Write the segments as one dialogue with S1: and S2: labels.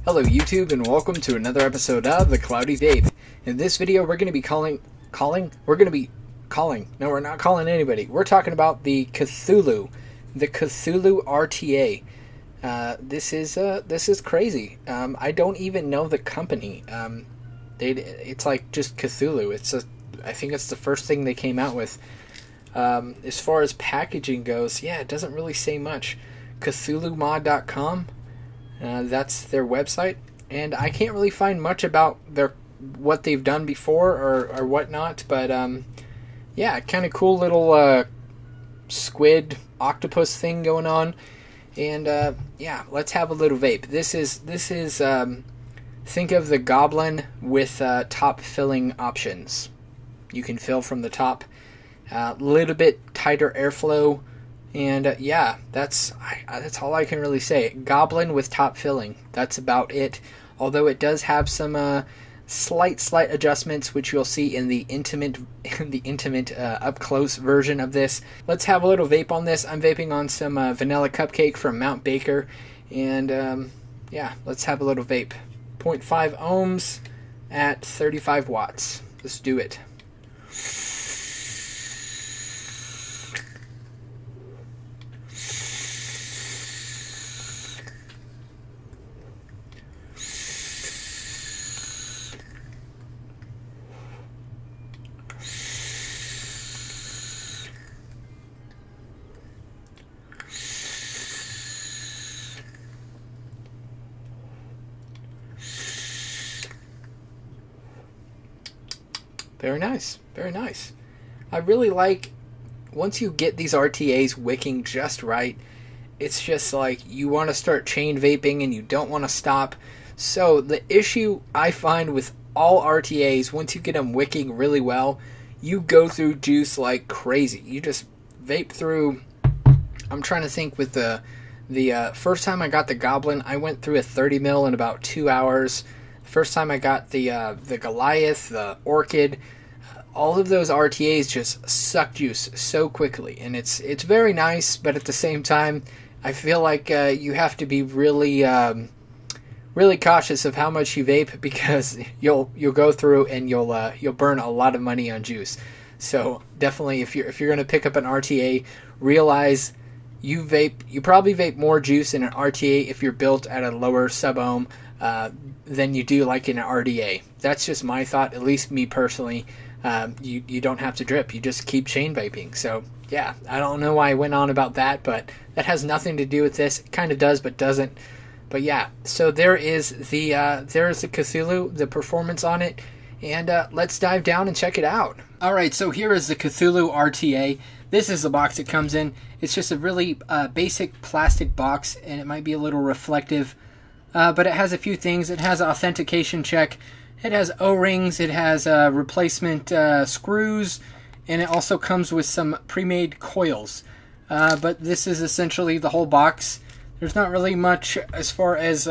S1: Hello YouTube and welcome to another episode of The Cloudy Vape. In this video we're going to be no, we're not calling anybody. We're talking about the Cthulhu RTA. This is crazy. I don't even know the company. It's like just Cthulhu. I think it's the first thing they came out with. As far as packaging goes, yeah, it doesn't really say much. CthulhuMod.com. That's their website, and I can't really find much about what they've done before or whatnot, but yeah, kind of cool little squid octopus thing going on, and yeah, let's have a little vape. This is think of the Goblin with top filling options. You can fill from the top, a little bit tighter airflow. And yeah, that's all I can really say. Goblin with top filling. That's about it. Although it does have some slight adjustments, which you'll see in the intimate up close version of this. Let's have a little vape on this. I'm vaping on some vanilla cupcake from Mount Baker, and yeah, let's have a little vape. 0.5 ohms at 35 watts. Let's do it. Very nice, very nice. I really like, once you get these RTAs wicking just right, it's just like you want to start chain vaping and you don't want to stop. So the issue I find with all RTAs, once you get them wicking really well, you go through juice like crazy. You just vape through. I'm trying to think with the first time I got the Goblin, I went through a 30 mil in about 2 hours. First time I got the Goliath, the Orchid, all of those RTAs just suck juice so quickly, and it's very nice. But at the same time, I feel like you have to be really cautious of how much you vape, because you'll go through and you'll burn a lot of money on juice. So definitely, if you're going to pick up an RTA, realize you probably vape more juice in an RTA if you're built at a lower sub-ohm than you do like in an RDA. That's just my thought, at least me personally. You don't have to drip, you just keep chain vaping. So yeah, I don't know why I went on about that, but that has nothing to do with this. It kind of does but doesn't. But yeah, so there is the Cthulhu, the performance on it, and let's dive down and check it out. Alright, so here is the Cthulhu RTA. This is the box it comes in. It's just a really basic plastic box, and it might be a little reflective. But it has a few things. It has an authentication check. It has O-rings. It has replacement screws. And it also comes with some pre-made coils. But this is essentially the whole box. There's not really much as far as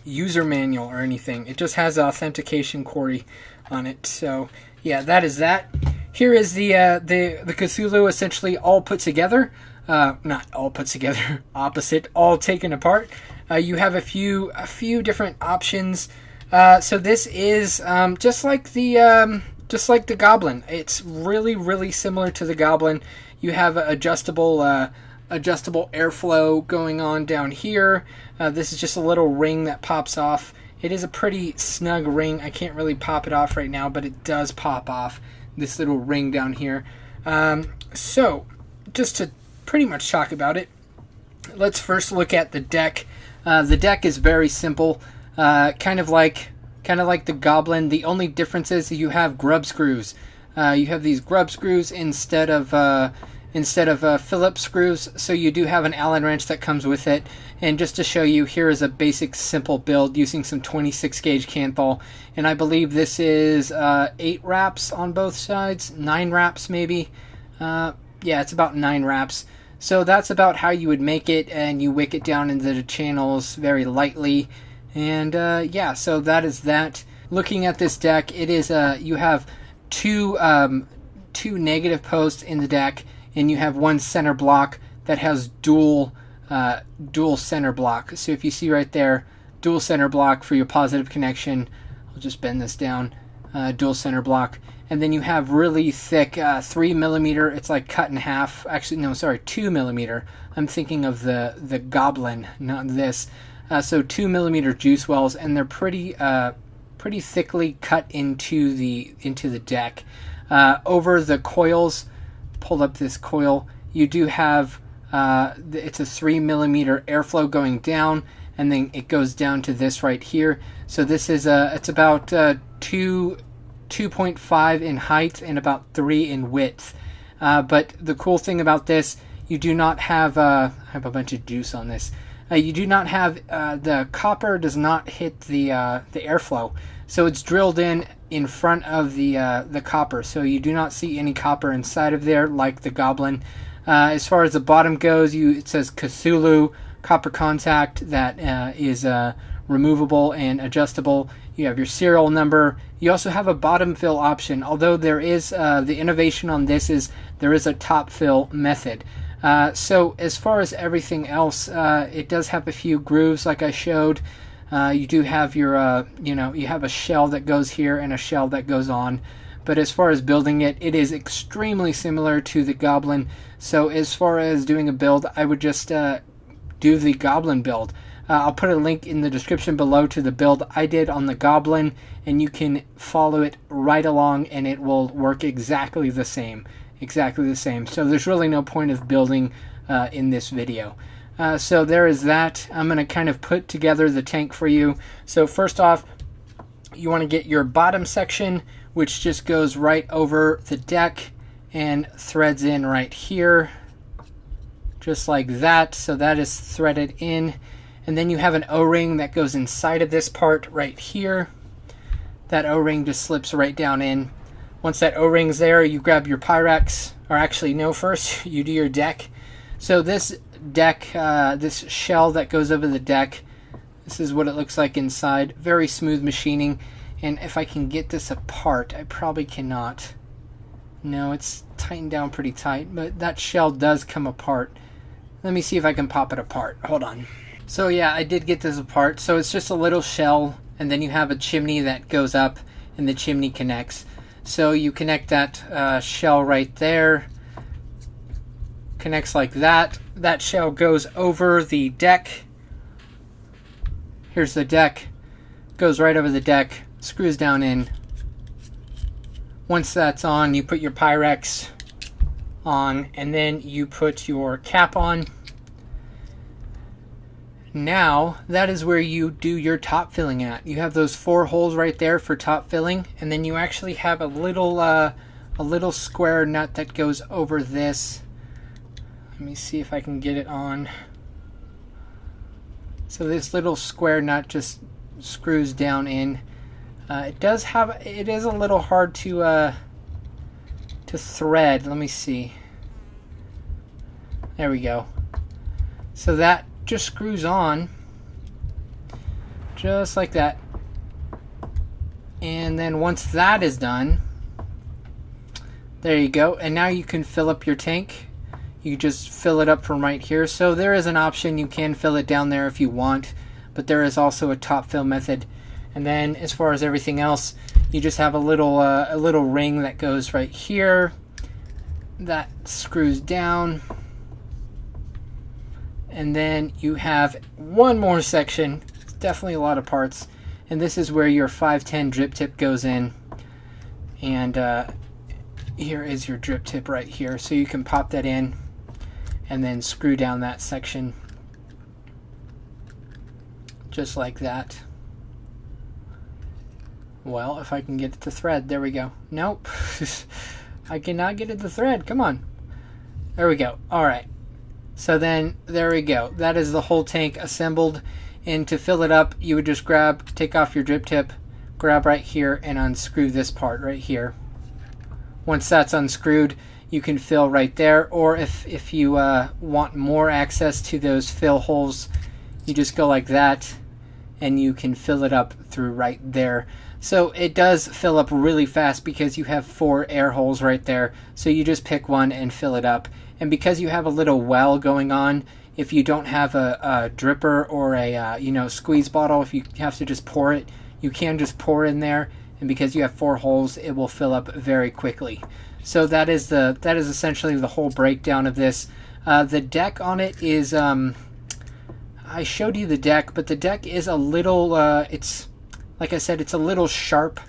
S1: user manual or anything. It just has an authentication query on it. So yeah, that is that. Here is the Cthulhu essentially all put together. Not all put together. Opposite. All taken apart. You have a few different options. So this is just like the Goblin. It's really similar to the Goblin. You have adjustable airflow going on down here. This is just a little ring that pops off. It is a pretty snug ring. I can't really pop it off right now, but it does pop off, this little ring down here. So just to pretty much talk about it, let's first look at the deck. The deck is very simple, kind of like the Goblin. The only difference is you have grub screws. You have these grub screws instead of Phillips screws, so you do have an Allen wrench that comes with it. And just to show you, here is a basic simple build using some 26 gauge Kanthal, and I believe this is 8 wraps on both sides, 9 wraps maybe. Yeah, it's about 9 wraps. So that's about how you would make it, and you wick it down into the channels very lightly. And yeah, so that is that. Looking at this deck, it is you have two negative posts in the deck, and you have one center block that has dual center block. So if you see right there, dual center block for your positive connection. I'll just bend this down. Dual center block. And then you have really thick 3mm. It's like cut in half. Actually, no, sorry, 2mm. I'm thinking of the Goblin, not this. So 2mm juice wells, and they're pretty thickly cut into the deck. Over the coils, pulled up this coil. You do have it's a 3mm airflow going down, and then it goes down to this right here. So this is it's about 2.5 in height and about 3 in width. But the cool thing about this, you do not have I have a bunch of juice on this. You do not have the copper does not hit the airflow, so it's drilled in front of the copper. So you do not see any copper inside of there like the Goblin. As far as the bottom goes, it says Cthulhu copper contact that is removable and adjustable. You have your serial number. You also have a bottom fill option, although there is the innovation on this is there is a top fill method. So as far as everything else, it does have a few grooves like I showed. You do have your, you have a shell that goes here and a shell that goes on. But as far as building it, it is extremely similar to the Goblin. So as far as doing a build, I would just do the Goblin build. I'll put a link in the description below to the build I did on the Goblin, and you can follow it right along and it will work exactly the same. Exactly the same. So there's really no point of building in this video. So there is that. I'm going to kind of put together the tank for you. So first off, you want to get your bottom section, which just goes right over the deck and threads in right here, just like that. So that is threaded in. And then you have an O-ring that goes inside of this part right here. That O-ring just slips right down in. Once that O-ring's there, you grab your Pyrex, or actually no, first you do your deck. So this deck, this shell that goes over the deck, this is what it looks like inside. Very smooth machining. And if I can get this apart, I probably cannot. No, it's tightened down pretty tight, but that shell does come apart. Let me see if I can pop it apart. Hold on. So yeah, I did get this apart. So it's just a little shell, and then you have a chimney that goes up, and the chimney connects. So you connect that shell right there. Connects like that. That shell goes over the deck. Here's the deck. Goes right over the deck. Screws down in. Once that's on, you put your Pyrex on, and then you put your cap on. Now, that is where you do your top filling at. You have those 4 holes right there for top filling, and then you actually have a little square nut that goes over this. Let me see if I can get it on. So this little square nut just screws down in. It is a little hard to thread. Let me see. There we go. So that just screws on just like that, and then once that is done, there you go. And now you can fill up your tank. You just fill it up from right here. So there is an option, you can fill it down there if you want, but there is also a top fill method. And then as far as everything else, you just have a little ring that goes right here that screws down. And then you have one more section. It's definitely a lot of parts. And this is where your 510 drip tip goes in. And here is your drip tip right here. So you can pop that in and then screw down that section. Just like that. Well, if I can get it to thread. There we go. Nope. I cannot get it to thread. Come on. There we go. Alright. So then, there we go. That is the whole tank assembled. And to fill it up, you would just take off your drip tip, grab right here, and unscrew this part right here. Once that's unscrewed, you can fill right there. Or if you want more access to those fill holes, you just go like that, and you can fill it up through right there. So it does fill up really fast because you have 4 air holes right there. So you just pick one and fill it up. And because you have a little well going on, if you don't have a dripper or a squeeze bottle, if you have to just pour it, you can just pour in there, and because you have 4 holes, it will fill up very quickly. So that is essentially the whole breakdown of this. The deck on it is I showed you the deck, but the deck is a little it's like I said, it's a little sharp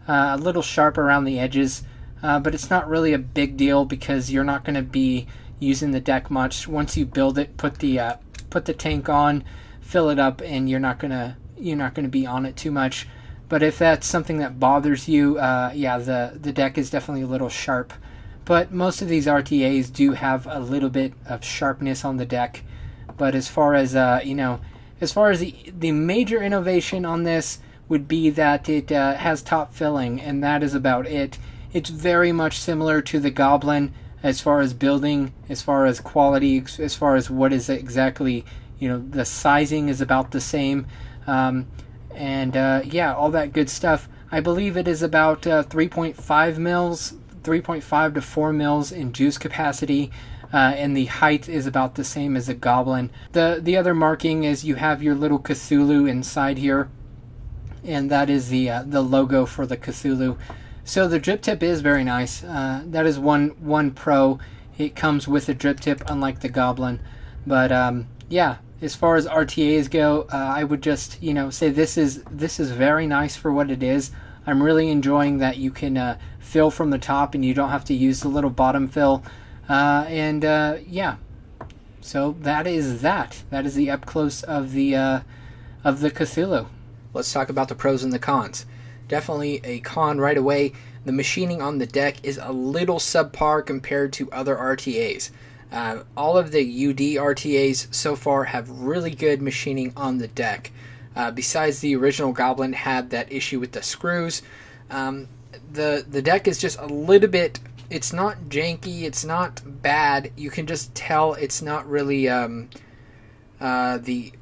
S1: around the edges, but it's not really a big deal because you're not going to be using the deck much. Once you build it, put the tank on, fill it up, and you're not gonna be on it too much. But if that's something that bothers you, yeah, the deck is definitely a little sharp. But most of these RTAs do have a little bit of sharpness on the deck. But as far as the major innovation on this would be that it has top filling, and that is about it. It's very much similar to the Goblin as far as building, as far as quality, as far as what is exactly, the sizing is about the same. Yeah, all that good stuff. I believe it is about 3.5 mils, 3.5 to 4 mils in juice capacity, and the height is about the same as a Goblin. The other marking is you have your little Cthulhu inside here, and that is the logo for the Cthulhu. So the drip tip is very nice. That is one pro. It comes with a drip tip, unlike the Goblin. But yeah, as far as RTAs go, I would just say this is very nice for what it is. I'm really enjoying that you can fill from the top and you don't have to use the little bottom fill. Yeah, so that is the up close of the Cthulhu. Let's talk about the pros and the cons. Definitely a con right away. The machining on the deck is a little subpar compared to other RTAs. All of the UD RTAs so far have really good machining on the deck. Besides the original Goblin had that issue with the screws. The deck is just a little bit, it's not janky, it's not bad. You can just tell it's not really the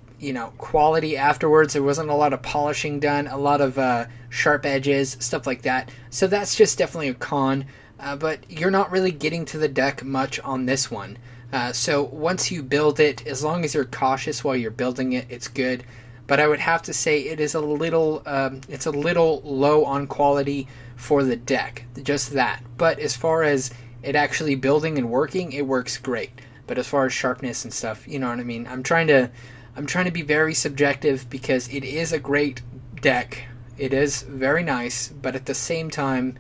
S1: quality afterwards. There wasn't a lot of polishing done, a lot of sharp edges, stuff like that. So that's just definitely a con. But you're not really getting to the deck much on this one. So once you build it, as long as you're cautious while you're building it, it's good. But I would have to say it is it's a little low on quality for the deck, just that. But as far as it actually building and working, it works great. But as far as sharpness and stuff, you know what I mean? I'm trying to be very subjective because it is a great deck. It is very nice, but at the same time,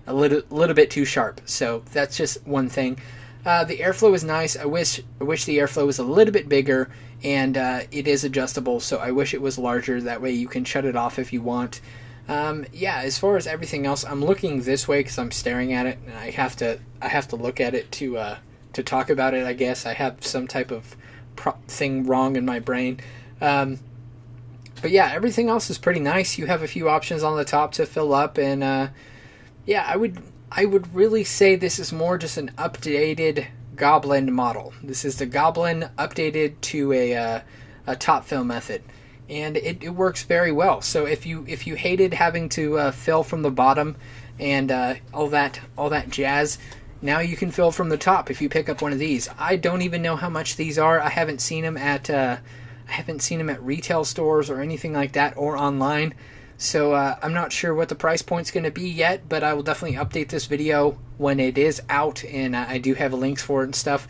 S1: a little bit too sharp. So that's just one thing. The airflow is nice. I wish the airflow was a little bit bigger, and it is adjustable, so I wish it was larger. That way you can shut it off if you want. Yeah, as far as everything else, I'm looking this way because I'm staring at it, and I have to look at it to talk about it. I guess I have some type of thing wrong in my brain. But yeah, everything else is pretty nice. You have a few options on the top to fill up, and yeah, I would really say this is more just an updated Goblin model. This is the Goblin updated to a top fill method, and it works very well. So if you hated having to fill from the bottom and all that jazz, now you can fill from the top if you pick up one of these. I don't even know how much these are. I haven't seen them at retail stores or anything like that, or online. So I'm not sure what the price point's going to be yet, but I will definitely update this video when it is out, and I do have links for it and stuff.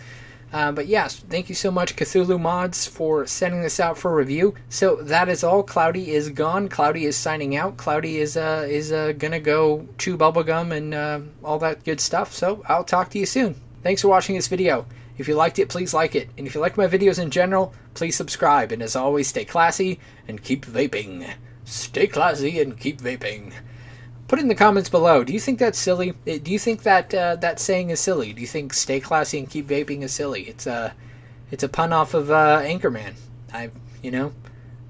S1: But yes, thank you so much, Cthulhu Mods, for sending this out for review. So that is all. Cloudy is gone. Cloudy is signing out. Cloudy is gonna go chew bubblegum and all that good stuff. So I'll talk to you soon. Thanks for watching this video. If you liked it, please like it. And if you like my videos in general, please subscribe. And as always, stay classy and keep vaping. Stay classy and keep vaping. Put it in the comments below. Do you think that's silly? Do you think that that saying is silly? Do you think stay classy and keep vaping is silly? It's a pun off of Anchorman.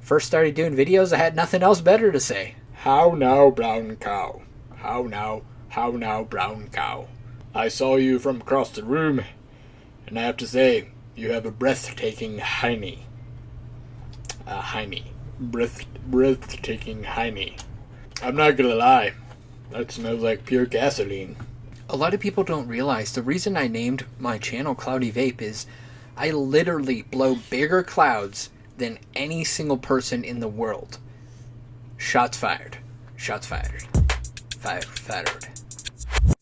S1: First started doing videos, I had nothing else better to say. How now, brown cow? How now, brown cow? I saw you from across the room, and I have to say, you have a breathtaking hiney. Breathtaking hiney. I'm not gonna lie, that smells like pure gasoline. A lot of people don't realize the reason I named my channel Cloudy Vape is I literally blow bigger clouds than any single person in the world. Shots fired. Shots fired. Fired.